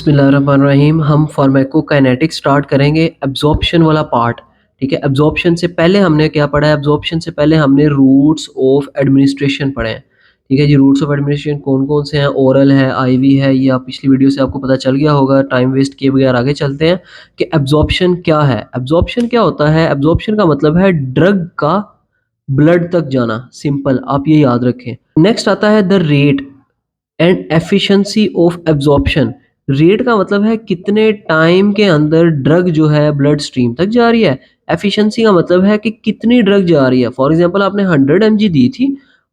बिस्मिल्लाहिर्रहमानिर्रहीम। हम pharmacokinetics start करेंगे, एब्जॉर्प्शन वाला पार्ट। ठीक है, एब्जॉर्प्शन से पहले हमने क्या पढ़ा है? एब्जॉर्प्शन से पहले हमने रूट्स ऑफ एडमिनिस्ट्रेशन पढ़े हैं। ठीक है जी, रूट्स ऑफ एडमिनिस्ट्रेशन कौन कौन से हैं? ओरल है, आईवी है, ये आप पिछली वीडियो से आपको पता चल गया होगा। टाइम वेस्ट किए बगैर आगे चलते हैं कि एब्जॉर्प्शन क्या है। एब्जॉर्प्शन क्या होता है? एब्जॉर्प्शन का मतलब है ड्रग का ब्लड तक जाना। सिंपल, आप ये याद रखें। नेक्स्ट आता है the rate and efficiency of absorption. Rate का मतलब है कितने टाइम के अंदर ड्रग जो है ब्लड स्ट्रीम तक जा रही है। एफिशिएंसी का मतलब है कि कितनी ड्रग जा रही है। फॉर एग्जांपल आपने 100 mg दी थी,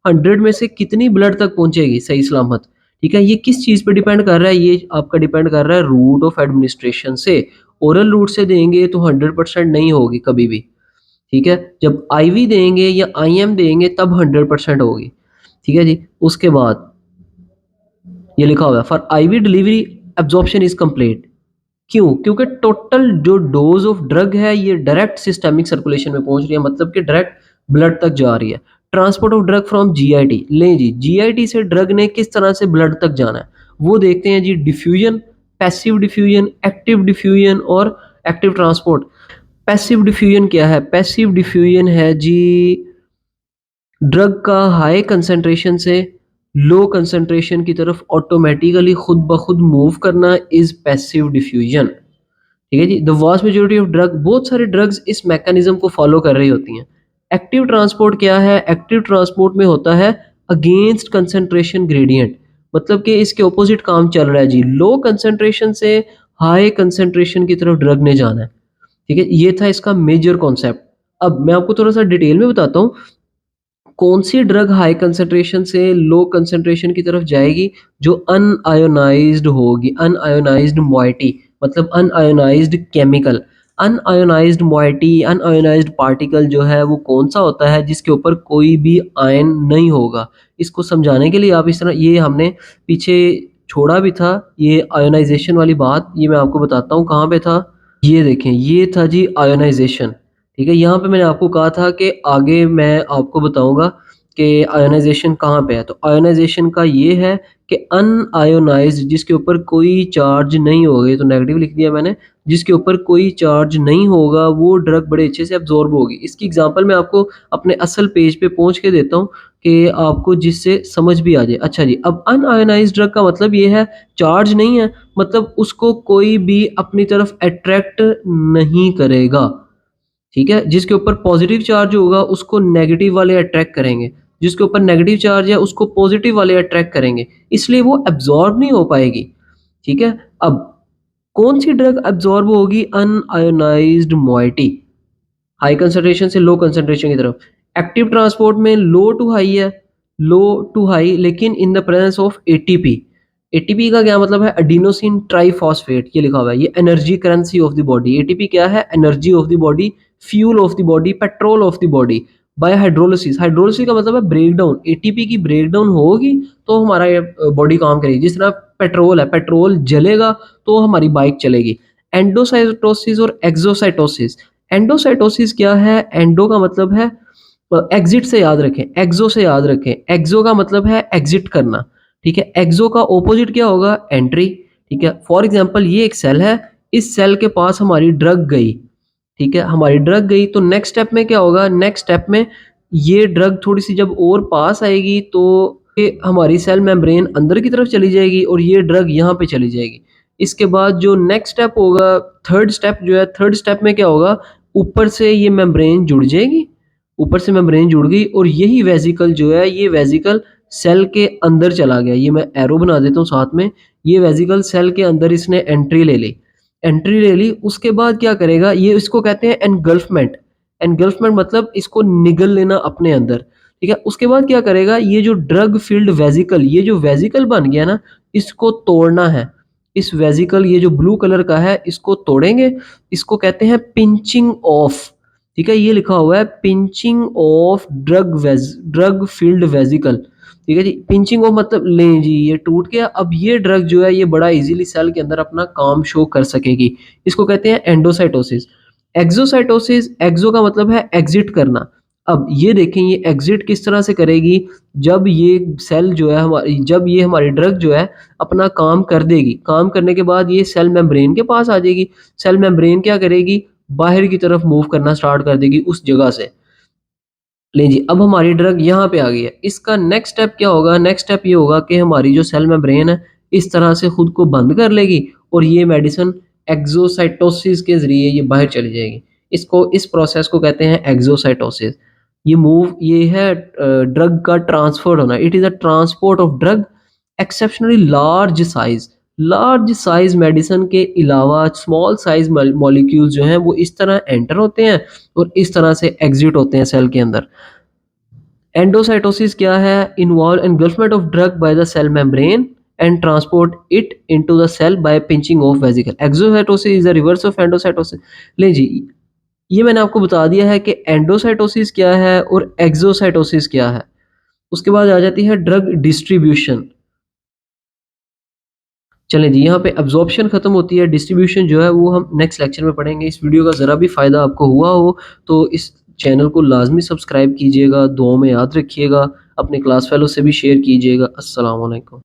100 में से कितनी ब्लड तक पहुंचेगी सही सलामत। ठीक है, ये किस चीज़ पे डिपेंड कर रहा है? ये आपका डिपेंड कर रहा है रूट ऑफ एडमिनिस्ट्रेशन से। ओरल रूट से देंगे तो 100% नहीं होगी कभी भी। ठीक है, जब आईवी देंगे या आईएम देंगे तब 100% होगी। ठीक है जी, उसके बाद ये लिखा हुआ है for IV delivery absorption is complete. क्यों? क्योंकि टोटल जो डोज ऑफ ड्रग है ये डायरेक्ट सिस्टमिक सर्कुलेशन में पहुंच रही है, मतलब कि डायरेक्ट ब्लड तक जा रही है। Transport of drug from GIT, लें जी, जीआईटी से ड्रग ने किस तरह से ब्लड तक जाना है वो देखते हैं जी। Diffusion, passive diffusion, active diffusion और एक्टिव ट्रांसपोर्ट। पैसिव डिफ्यूजन क्या है? पैसिव डिफ्यूजन है जी ड्रग का हाई कंसंट्रेशन से लो कंसंट्रेशन की तरफ ऑटोमेटिकली खुद ब खुद मूव करना इज पैसिव डिफ्यूजन। ठीक है जी, the vast majority of drug, बहुत सारे ड्रग्स इस मैकेनिज्म को फॉलो कर रही होती हैं। एक्टिव ट्रांसपोर्ट क्या है? एक्टिव ट्रांसपोर्ट में होता है अगेंस्ट कंसंट्रेशन ग्रेडियंट, मतलब कि इसके ऑपोजिट काम चल रहा है जी। लो कंसंट्रेशन से हाई कंसंट्रेशन की तरफ ड्रग ने जाना है। ठीक है, ये था इसका मेजर कॉन्सेप्ट। अब मैं आपको थोड़ा सा डिटेल में बताता हूँ कौन सी ड्रग हाई कंसंट्रेशन से लो कंसंट्रेशन की तरफ जाएगी। जो अनआयोनाइज्ड होगी, अनआयोनाइज्ड मोइटी, मतलब unionised chemical. Unionised moiety, unionised particle जो है वो कौन सा होता है? जिसके ऊपर कोई भी आयन नहीं होगा। इसको समझाने के लिए आप इस तरह, ये हमने पीछे छोड़ा भी था ये आयोनाइजेशन वाली बात, ये मैं आपको बताता हूँ कहाँ पे था। ये देखें, ये था जी आयोनाइजेशन। ठीक है, यहाँ पे मैंने आपको कहा था कि आगे मैं आपको बताऊंगा कि आयोनाइजेशन कहाँ पे है। तो आयोनाइजेशन का ये है कि अनआयोनाइज्ड, जिसके ऊपर कोई चार्ज नहीं होगा, तो नेगेटिव लिख दिया मैंने, जिसके ऊपर कोई चार्ज नहीं होगा वो ड्रग बड़े अच्छे से एब्जॉर्ब होगी। इसकी एग्जांपल मैं आपको अपने असल पेज पे पहुंच के देता हूँ कि आपको जिससे समझ भी आ जाए। अच्छा जी, अब अनआयोनाइज्ड ड्रग का मतलब ये है चार्ज नहीं है, मतलब उसको कोई भी अपनी तरफ अट्रैक्ट नहीं करेगा। ठीक है, जिसके ऊपर पॉजिटिव चार्ज होगा उसको नेगेटिव वाले अट्रैक्ट करेंगे, जिसके ऊपर नेगेटिव चार्ज है उसको पॉजिटिव वाले अट्रैक्ट करेंगे, इसलिए वो एब्जॉर्ब नहीं हो पाएगी। ठीक है, अब कौन सी ड्रग एब्जॉर्ब होगी? अनआयोनाइज्ड मोइटी, हाई कंसंट्रेशन से लो कंसंट्रेशन की तरफ। एक्टिव ट्रांसपोर्ट में लो टू हाई है, लो टू हाई, लेकिन in the presence of ATP. ATP का क्या मतलब है? एडिनोसिन ट्राइफॉस्फेट, ये लिखा हुआ है, ये energy currency of the body. ATP क्या है? Energy of the body, fuel of the body, petrol of the body. Bye hydrolysis, hydrolysis का मतलब है ब्रेक डाउन। एटीपी की ब्रेक डाउन होगी तो हमारा बॉडी काम करेगी। जिस तरह पेट्रोल है, पेट्रोल जलेगा तो हमारी बाइक चलेगी। एंडोसाइटोसिस और एक्सोसाइटोसिस। एंडोसाइटोसिस क्या है? एंडो का मतलब है एग्जिट से याद रखें, एक्सो से याद रखें। एक्सो का मतलब है एग्जिट करना। ठीक है, एक्सो का ऑपोजिट क्या होगा? एंट्री। ठीक है, फॉर एग्जांपल ये एक सेल है, इस सेल के पास हमारी ड्रग गई। ठीक है, हमारी ड्रग गई तो नेक्स्ट स्टेप में क्या होगा? नेक्स्ट स्टेप में ये ड्रग थोड़ी सी जब और पास आएगी तो ये हमारी सेल मेम्ब्रेन अंदर की तरफ चली जाएगी और ये ड्रग यहाँ पे चली जाएगी। इसके बाद जो नेक्स्ट स्टेप होगा, थर्ड स्टेप जो है, थर्ड स्टेप में क्या होगा? ऊपर से ये मेम्ब्रेन जुड़ जाएगी, ऊपर से मेम्ब्रेन जुड़ गई और यही वेजिकल जो है, ये वेजिकल सेल के अंदर चला गया। ये मैं एरो बना देता हूँ साथ में। ये वेजिकल सेल के अंदर इसने एंट्री ले ली, एंट्री ले ली। उसके बाद क्या करेगा? ये इसको कहते हैं एनगल्फमेंट। एनगल्फमेंट मतलब इसको निगल लेना अपने अंदर। ठीक है, उसके बाद क्या करेगा? ये जो ड्रग फील्ड वेजिकल, ये जो वेजिकल बन गया ना, इसको तोड़ना है। इस वेजिकल, ये जो ब्लू कलर का है, इसको तोड़ेंगे। इसको कहते हैं पिंचिंग ऑफ। ठीक है, ये लिखा हुआ है pinching of drug field vesicle. ठीक है जी, पिंचिंग ऑफ मतलब लें जी ये टूट गया, अब ये ड्रग जो है ये बड़ा इजीली सेल के अंदर अपना काम शो कर सकेगी। इसको कहते हैं एंडोसाइटोसिस। एक्सोसाइटोसिस, एक्सो का मतलब है एग्जिट करना। अब ये देखें ये एग्जिट किस तरह से करेगी, जब ये सेल जो है हमारी, जब ये हमारी ड्रग जो है अपना काम कर देगी, काम करने के बाद ये सेल मेम्ब्रेन के पास आ जाएगी। सेल मेम्ब्रेन क्या करेगी, बाहर की तरफ मूव करना स्टार्ट कर देगी उस जगह से। लें जी, अब हमारी ड्रग यहाँ पे आ गई है। इसका नेक्स्ट स्टेप क्या होगा, नेक्स्ट स्टेप ये होगा कि हमारी जो सेल मेम्ब्रेन है इस तरह से खुद को बंद कर लेगी और ये मेडिसिन एक्सोसाइटोसिस के ज़रिए ये बाहर चली जाएगी। इसको, इस प्रोसेस को कहते हैं एक्सोसाइटोसिस। ये है ड्रग का ट्रांसफर होना। It is a transport of drug exceptionally large size medicine के अलावा स्मॉल साइज मॉलिक्यूल्स जो हैं वो इस तरह एंटर होते हैं और इस तरह से एग्जिट होते हैं सेल के अंदर। एंडोसाइटोसिस क्या है, involve engulfment of drug by the cell membrane and transport it into the cell by pinching off vesicle. Exocytosis is the reverse of endocytosis. ले जी, ये मैंने आपको बता दिया है कि एंडोसाइटोसिस क्या है और एक्सोसाइटोसिस क्या है। उसके बाद आ जाती है ड्रग डिस्ट्रीब्यूशन। चलें जी, यहाँ पे अब्जॉर्प्शन खत्म होती है, डिस्ट्रीब्यूशन जो है वो हम नेक्स्ट लेक्चर में पढ़ेंगे। इस वीडियो का ज़रा भी फ़ायदा आपको हुआ हो तो इस चैनल को लाजमी सब्सक्राइब कीजिएगा, दुआओं में याद रखिएगा, अपने क्लास फेलो से भी शेयर कीजिएगा। अस्सलाम वालेकुम।